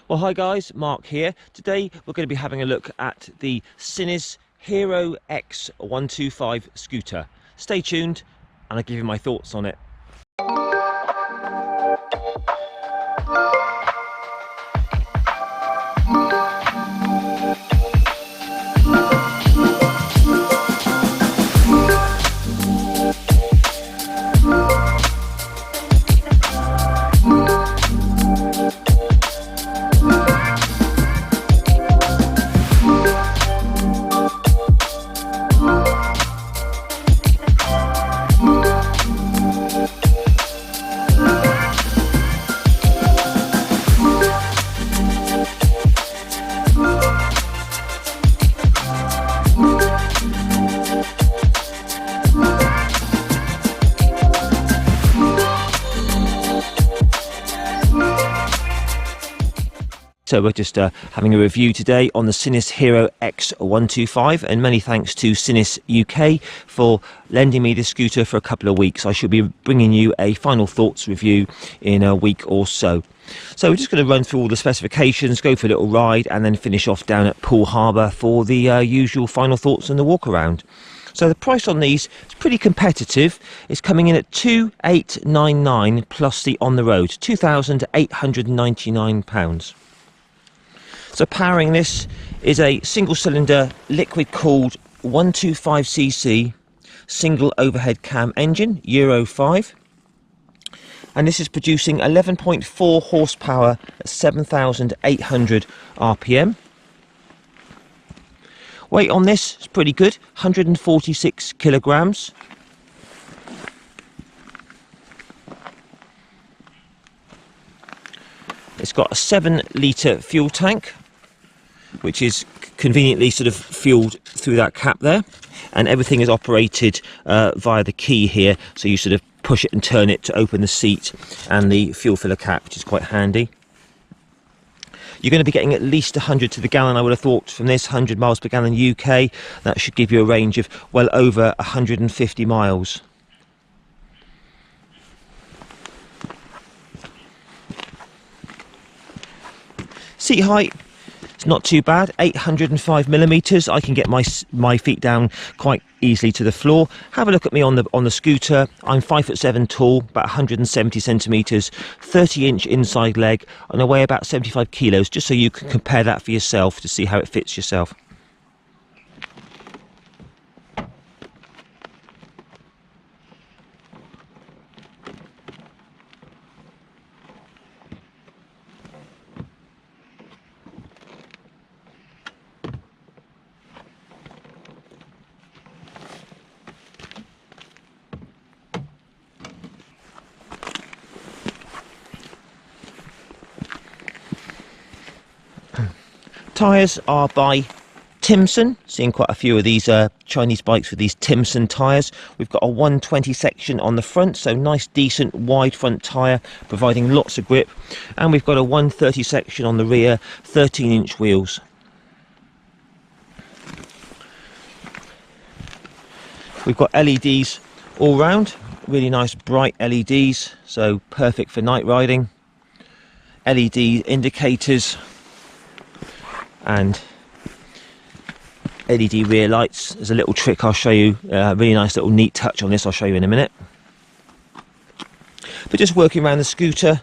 Well, hi guys, Mark here. Today we're going to be having a look at the Sinnis Hero X125 scooter. Stay tuned and I'll give you my thoughts on it. So we're just having a review today on the Sinnis Hero X125, and many thanks to Sinnis UK for lending me this scooter for a couple of weeks. I should be bringing you a final thoughts review in a week or so. So we're just going to run through all the specifications, go for a little ride, and then finish off down at Poole Harbour for the usual final thoughts and the walk around. So the price on these is pretty competitive. It's coming in at £2,899 plus the on the road, £2,899. So powering this is a single cylinder liquid cooled 125cc single overhead cam engine, Euro 5. And this is producing 11.4 horsepower at 7,800 RPM. Weight on this is pretty good, 146 kilograms. It's got a 7-litre fuel tank, which is conveniently sort of fueled through that cap there, and everything is operated via the key here, so you sort of push it and turn it to open the seat and the fuel filler cap, which is quite handy. You're going to be getting at least 100 to the gallon, I would have thought, from this, 100 miles per gallon UK. That should give you a range of well over 150 miles. Seat height, it's not too bad, 805 millimeters. I can get my feet down quite easily to the floor. Have a look at me on the scooter. I'm 5'7" tall, about 170 centimeters, 30-inch inside leg, and I weigh about 75 kilos, just so you can compare that for yourself to see how it fits yourself. Tyres are by Timson, seeing quite a few of these Chinese bikes with these Timson tyres. We've got a 120 section on the front, so nice decent wide front tyre providing lots of grip, and we've got a 130 section on the rear, 13-inch wheels. We've got LEDs all round, really nice bright LEDs, so perfect for night riding. LED indicators and LED rear lights. There's a little trick I'll show you, really nice little neat touch on this, I'll show you in a minute. But just working around the scooter,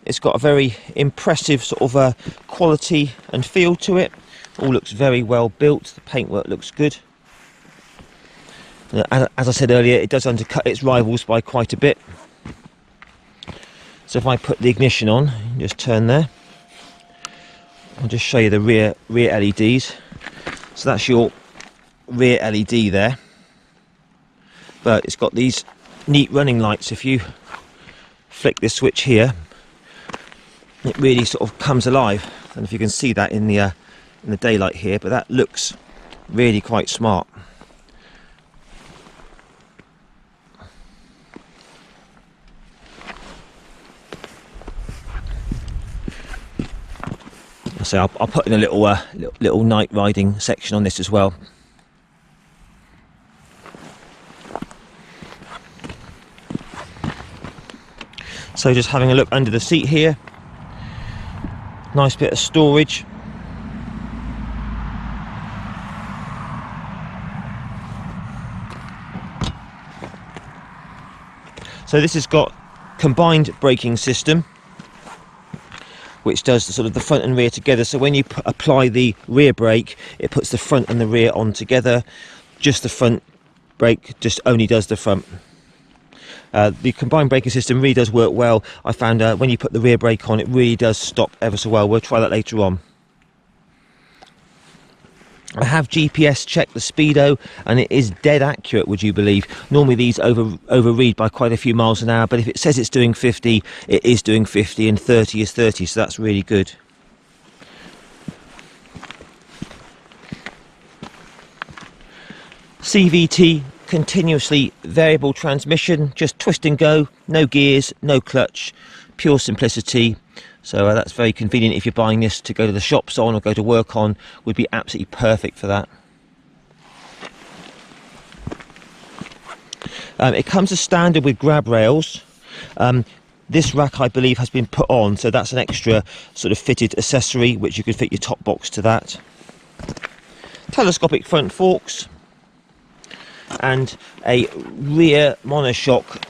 it's got a very impressive sort of quality and feel to it. All looks very well built, the paintwork looks good. As I said earlier, it does undercut its rivals by quite a bit. So if I put the ignition on, just turn there. I'll just show you the rear LEDs. So that's your rear LED there, but it's got these neat running lights. If you flick this switch here, it really sort of comes alive. I don't know if you can see that in the daylight here, but that looks really quite smart. So I'll put in a little night riding section on this as well. So just having a look under the seat here, Nice bit of storage. So this has got combined braking system, which does the sort of the front and rear together. So when you apply the rear brake, it puts the front and the rear on together. Just the front brake just only does the front. The combined braking system really does work well. I found when you put the rear brake on, it really does stop ever so well. We'll try that later on. I have GPS checked the speedo and it is dead accurate, would you believe. Normally these overread by quite a few miles an hour, but if it says it's doing 50, it is doing 50, and 30 is 30, so that's really good. CVT continuously variable transmission, just twist and go, no gears, no clutch, pure simplicity. So that's very convenient if you're buying this to go to the shops on or go to work on. Would be absolutely perfect for that. It comes as standard with grab rails. This rack, I believe, has been put on, so that's an extra sort of fitted accessory which you can fit your top box to that. Telescopic front forks and a rear monoshock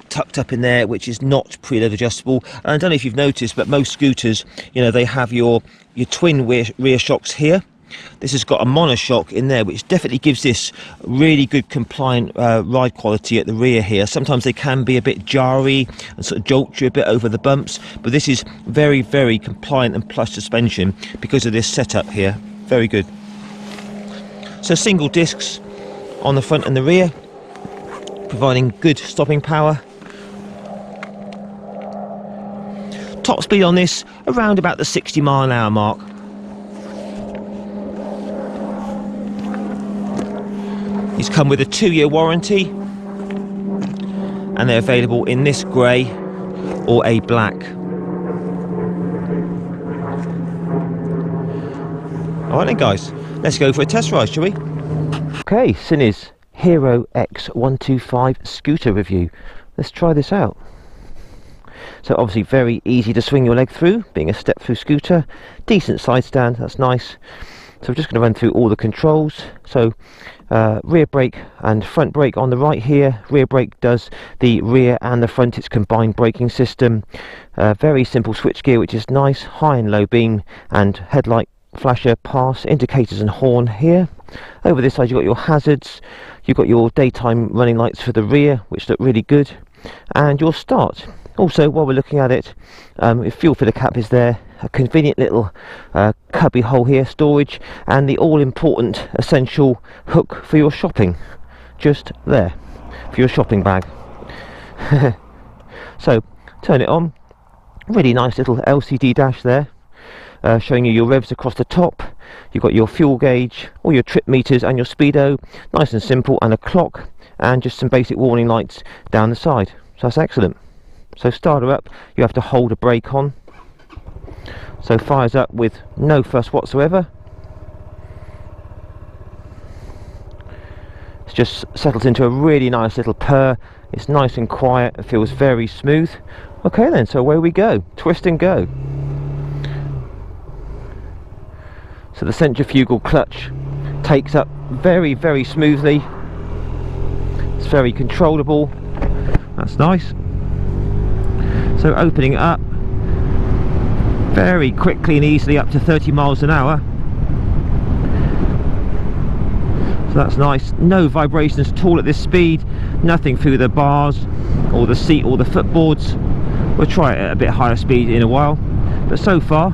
tucked up in there, which is not preload adjustable. And I don't know if you've noticed, but most scooters, you know, they have your twin rear shocks here. This has got a monoshock in there, which definitely gives this really good compliant ride quality at the rear here. Sometimes they can be a bit jarry and sort of jolt you a bit over the bumps, but this is very, very compliant and plush suspension because of this setup here. Very good. So single discs on the front and the rear, providing good stopping power. Top speed on this around about the 60 mile an hour mark. These come with a 2-year warranty and they're available in this grey or a black. Alright then guys, let's go for a test ride, shall we? Okay, Sinnis Hero X125 scooter review. Let's try this out. So obviously very easy to swing your leg through, being a step through scooter. Decent side stand, that's nice. So we're just going to run through all the controls. So rear brake and front brake on the right here. Rear brake does the rear and the front, it's combined braking system. Very simple switch gear, which is nice. High and low beam and headlight flasher, pass, indicators and horn here. Over this side you've got your hazards, you've got your daytime running lights for the rear, which look really good, and your start. Also, while we're looking at it, fuel filler cap is there, a convenient little cubby hole here, storage, and the all-important essential hook for your shopping, just there, for your shopping bag. So, turn it on, really nice little LCD dash there, showing you your revs across the top. You've got your fuel gauge, all your trip meters and your speedo, nice and simple, and a clock, and just some basic warning lights down the side. So that's excellent. So start her up, you have to hold a brake on. So fires up with no fuss whatsoever. It just settles into a really nice little purr. It's nice and quiet, it feels very smooth. Okay then, so away we go, twist and go. So the centrifugal clutch takes up very, very smoothly. It's very controllable. That's nice. So opening it up very quickly and easily up to 30 miles an hour. So that's nice. No vibrations at all at this speed. Nothing through the bars or the seat or the footboards. We'll try it at a bit higher speed in a while. But so far,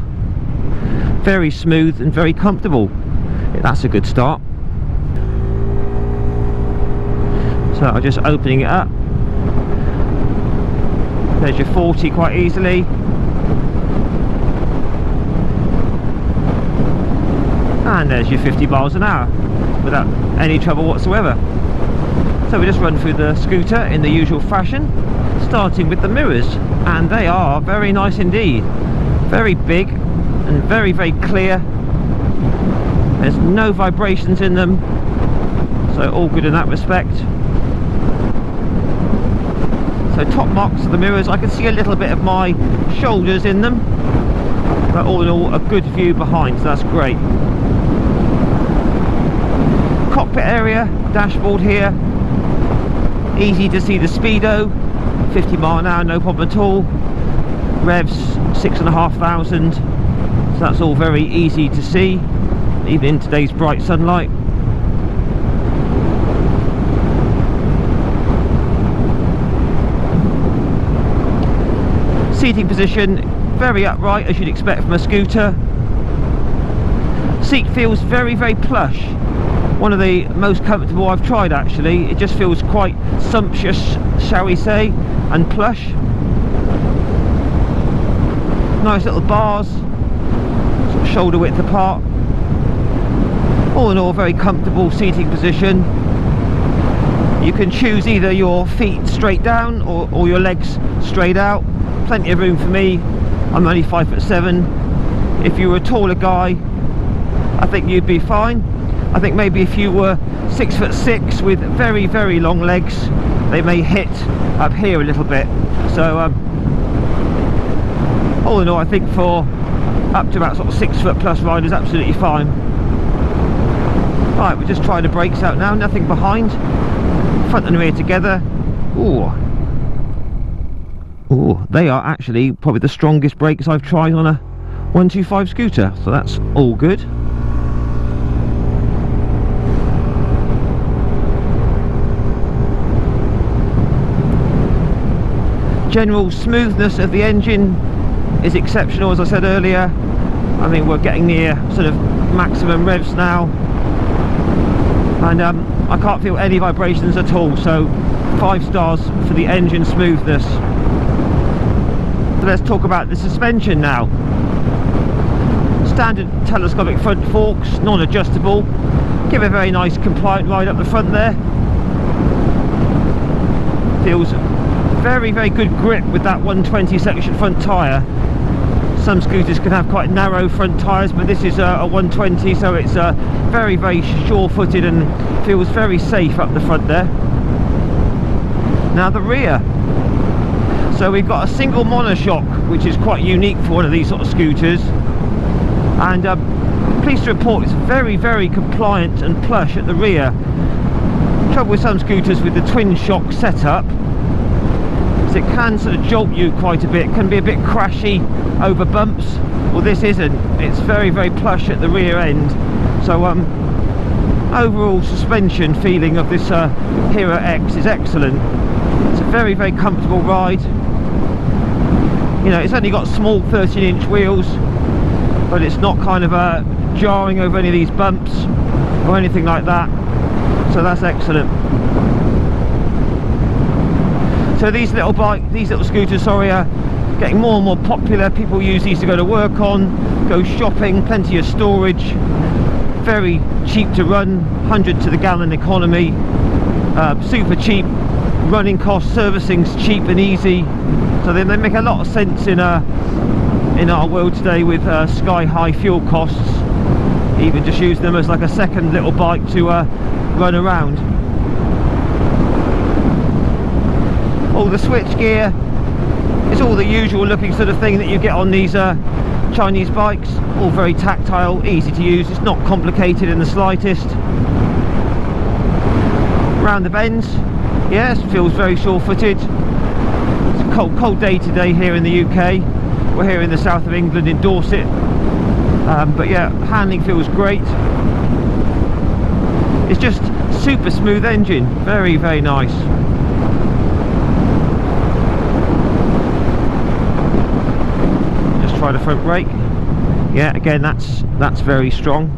very smooth and very comfortable. That's a good start. So I'm just opening it up. There's your 40 quite easily. And there's your 50 miles an hour without any trouble whatsoever. So we just run through the scooter in the usual fashion, starting with the mirrors, and they are very nice indeed. Very big and very, very clear. There's no vibrations in them, so all good in that respect. So top marks of the mirrors, I can see a little bit of my shoulders in them. but all in all a good view behind, so that's great. Cockpit area, dashboard here, easy to see the speedo, 50 mile an hour, no problem at all. Revs 6,500, so that's all very easy to see, even in today's bright sunlight. Seating position, very upright as you'd expect from a scooter. Seat feels very, very plush. One of the most comfortable I've tried actually. It just feels quite sumptuous, shall we say, and plush. Nice little bars, sort of shoulder width apart. All in all, very comfortable seating position. You can choose either your feet straight down or your legs straight out. Plenty of room for me. I'm only 5'7". If you were a taller guy, I think you'd be fine. I think maybe if you were 6'6" with very, very long legs, they may hit up here a little bit. So all in all, I think for up to about sort of 6 foot plus riders, absolutely fine. Right, we're just trying the brakes out now, nothing behind. Front and rear together. Ooh. Ooh, they are actually probably the strongest brakes I've tried on a 125 scooter, so that's all good. General smoothness of the engine is exceptional, as I said earlier. I mean, we're getting near sort of maximum revs now, and I can't feel any vibrations at all, so 5 stars for the engine smoothness. So let's talk about the suspension now. Standard telescopic front forks, non-adjustable, give a very nice compliant ride up the front there. Feels very, very good grip with that 120 section front tyre. Some scooters can have quite narrow front tyres, but this is a 120, so it's very, very sure-footed and feels very safe up the front there. Now the rear. So we've got a single monoshock, which is quite unique for one of these sort of scooters, and pleased to report it's very, very compliant and plush at the rear. Trouble with some scooters with the twin shock setup is it can sort of jolt you quite a bit, can be a bit crashy over bumps. Well, this isn't. It's very, very plush at the rear end. So overall suspension feeling of this Hero X is excellent. It's a very, very comfortable ride. You know, it's only got small 13-inch wheels, but it's not kind of jarring over any of these bumps or anything like that, so that's excellent. So these little scooters, sorry, are getting more and more popular. People use these to go to work on, go shopping, plenty of storage, very cheap to run, 100 to the gallon economy, super cheap running costs, servicing's cheap and easy, so they make a lot of sense in our world today with sky-high fuel costs. Even just use them as like a second little bike to run around. All the switch gear is all the usual looking sort of thing that you get on these Chinese bikes, all very tactile, easy to use, it's not complicated in the slightest. Around the bends, yes, feels very sure-footed. It's a cold day today here in the UK. We're here in the south of England in Dorset, but yeah, handling feels great. It's just super smooth engine, very, very nice. Just try the front brake. Yeah, again, that's very strong.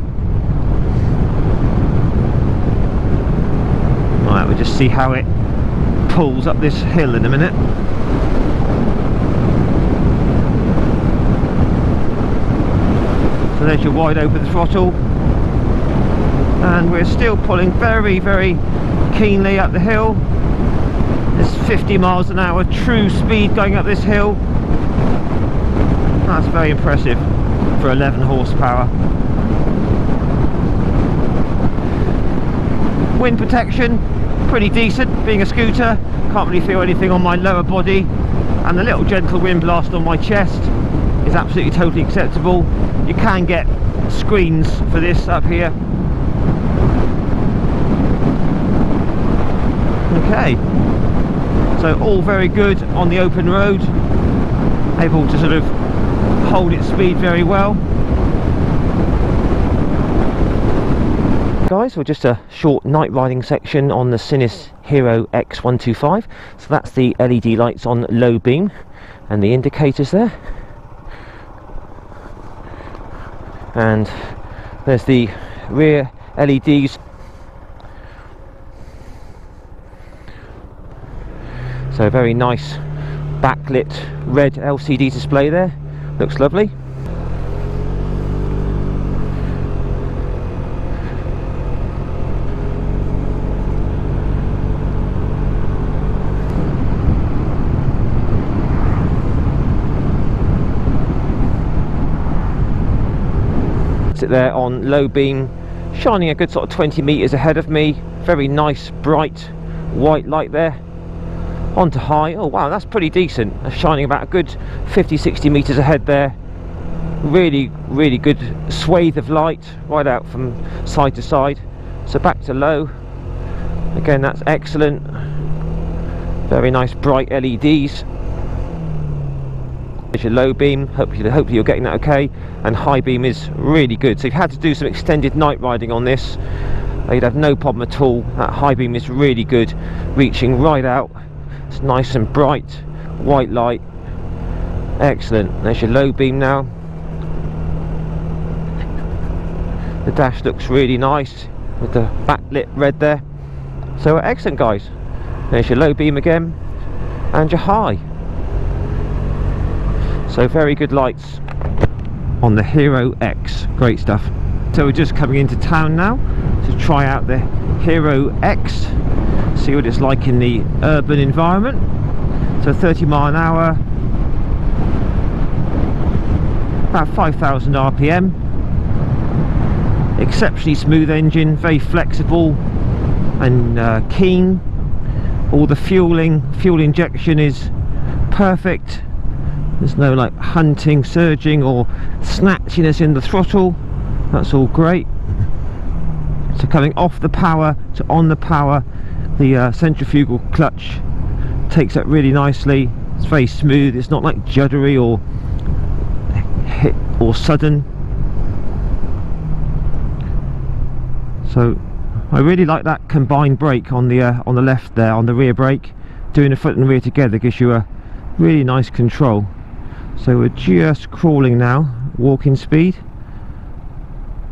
Right, we'll just see how it pulls up this hill in a minute. So there's your wide open throttle, and we're still pulling very, very keenly up the hill. It's 50 miles an hour true speed going up this hill. That's very impressive for 11 horsepower. Wind protection, pretty decent. Being a scooter, can't really feel anything on my lower body, and the little gentle wind blast on my chest is absolutely totally acceptable. You can get screens for this up here. Okay, so all very good on the open road, able to sort of hold its speed very well. Guys, we're just a short night riding section on the Sinnis Hero X125. So that's the LED lights on low beam and the indicators there, and there's the rear LEDs. So very nice backlit red LCD display there, looks lovely. Sit there on low beam, shining a good sort of 20 meters ahead of me. Very nice bright white light there. Onto high. Oh wow, that's pretty decent. Shining about a good 50-60 meters ahead there. Really good swathe of light right out from side to side. So back to low again, that's excellent. Very nice bright LEDs. There's your low beam, hopefully you're getting that okay, and high beam is really good. So if you had to do some extended night riding on this, you'd have no problem at all. That high beam is really good, reaching right out. It's nice and bright white light, excellent. There's your low beam now. The dash looks really nice with the backlit red there. So excellent guys. There's your low beam again and your high. So very good lights on the Hero X, great stuff. So we're just coming into town now to try out the Hero X, see what it's like in the urban environment. So 30 mile an hour, about 5,000 RPM, exceptionally smooth engine, very flexible and keen. All the fuel injection is perfect. There's no like hunting, surging or snatchiness in the throttle. That's all great. So coming off the power to on the power, the centrifugal clutch takes up really nicely. It's very smooth, it's not like juddery or hit or sudden. So I really like that combined brake on the left there, on the rear brake. Doing the front and rear together gives you a really nice control. So we're just crawling now, walking speed.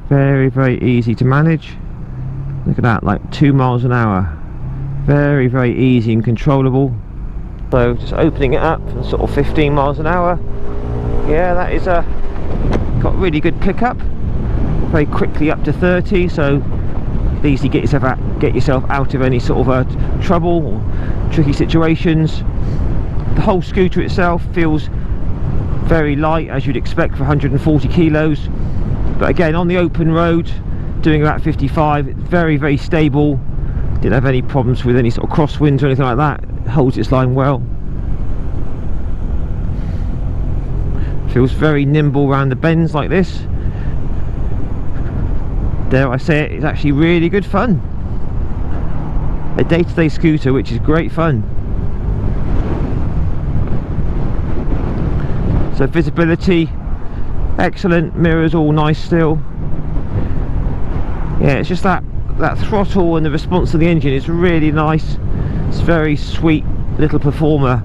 Very easy to manage. Look at that, like 2 miles an hour. Very easy and controllable. So just opening it up and sort of 15 miles an hour. Yeah, that is got really good pickup. Very quickly up to 30, so easily get yourself out of any sort of trouble or tricky situations. The whole scooter itself feels very light, as you'd expect for 140 kilos, but again on the open road doing about 55, it's very stable. Didn't have any problems with any sort of crosswinds or anything like that. It holds its line well. Feels very nimble around the bends like this. Dare I say it, it's actually really good fun. A day-to-day scooter which is great fun. So visibility excellent, mirrors all nice still. Yeah, it's just that throttle and the response to the engine is really nice. It's a very sweet little performer.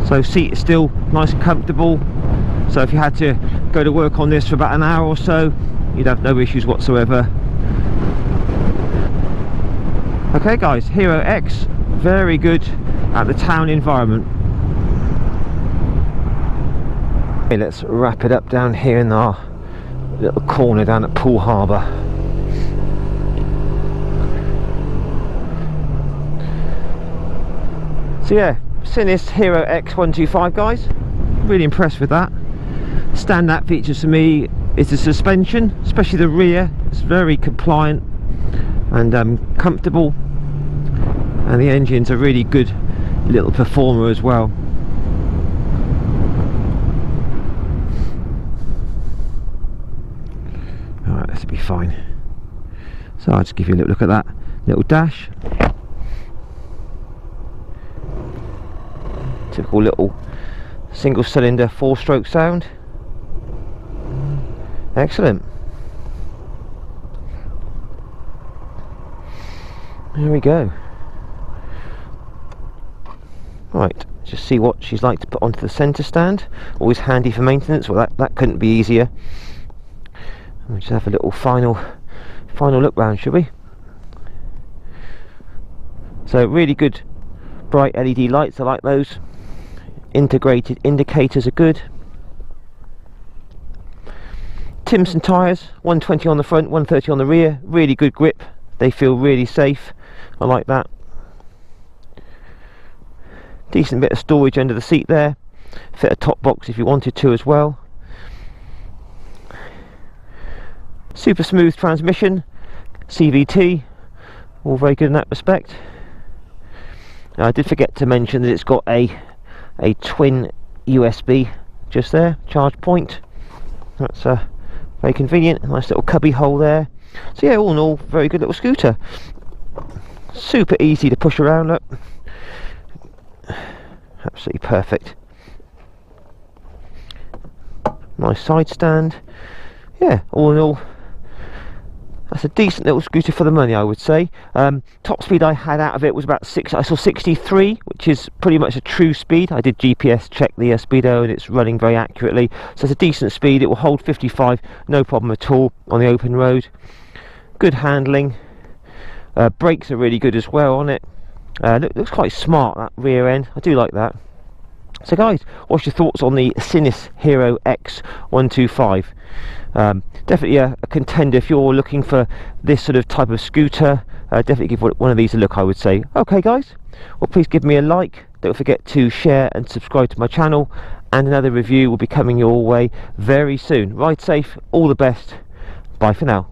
So seat is still nice and comfortable. So if you had to go to work on this for about an hour or so, you'd have no issues whatsoever. Okay guys, Hero X, very good at the town environment. Okay, let's wrap it up down here in our little corner down at Poole Harbour. So yeah, Sinnis Hero X125 guys, really impressed with that. Standout features for me is the suspension, especially the rear. It's very compliant and comfortable, and the engine's a really good little performer as well. Alright, this will be fine. So I'll just give you a little look at that little dash. Typical little single cylinder 4-stroke sound. Excellent. There we go. Right, just see what she's like to put onto the centre stand. Always handy for maintenance. Well, that couldn't be easier. We'll just have a little final look round, shall we? So really good bright LED lights, I like those. Integrated indicators are good. Timson tyres, 120 on the front, 130 on the rear. Really good grip. They feel really safe. I like that. Decent bit of storage under the seat there. Fit a top box if you wanted to as well. Super smooth transmission, CVT, all very good in that respect. Now, I did forget to mention that it's got a twin USB just there, charge point. That's very convenient. Nice little cubby hole there. So yeah, all in all, very good little scooter. Super easy to push around. Look, absolutely perfect. Nice side stand. Yeah, all in all, that's a decent little scooter for the money, I would say. Top speed I had out of it was about I saw 63, which is pretty much a true speed. I did GPS check the speedo and it's running very accurately. So it's a decent speed. It will hold 55, no problem at all on the open road. Good handling. Brakes are really good as well on it. Looks quite smart, that rear end. I do like that. So guys, what's your thoughts on the Sinnis Hero X125? Definitely a contender if you're looking for this sort of type of scooter. Definitely give one of these a look, I would say. Okay guys, well please give me a like. Don't forget to share and subscribe to my channel, and another review will be coming your way very soon. Ride safe, all the best, bye for now.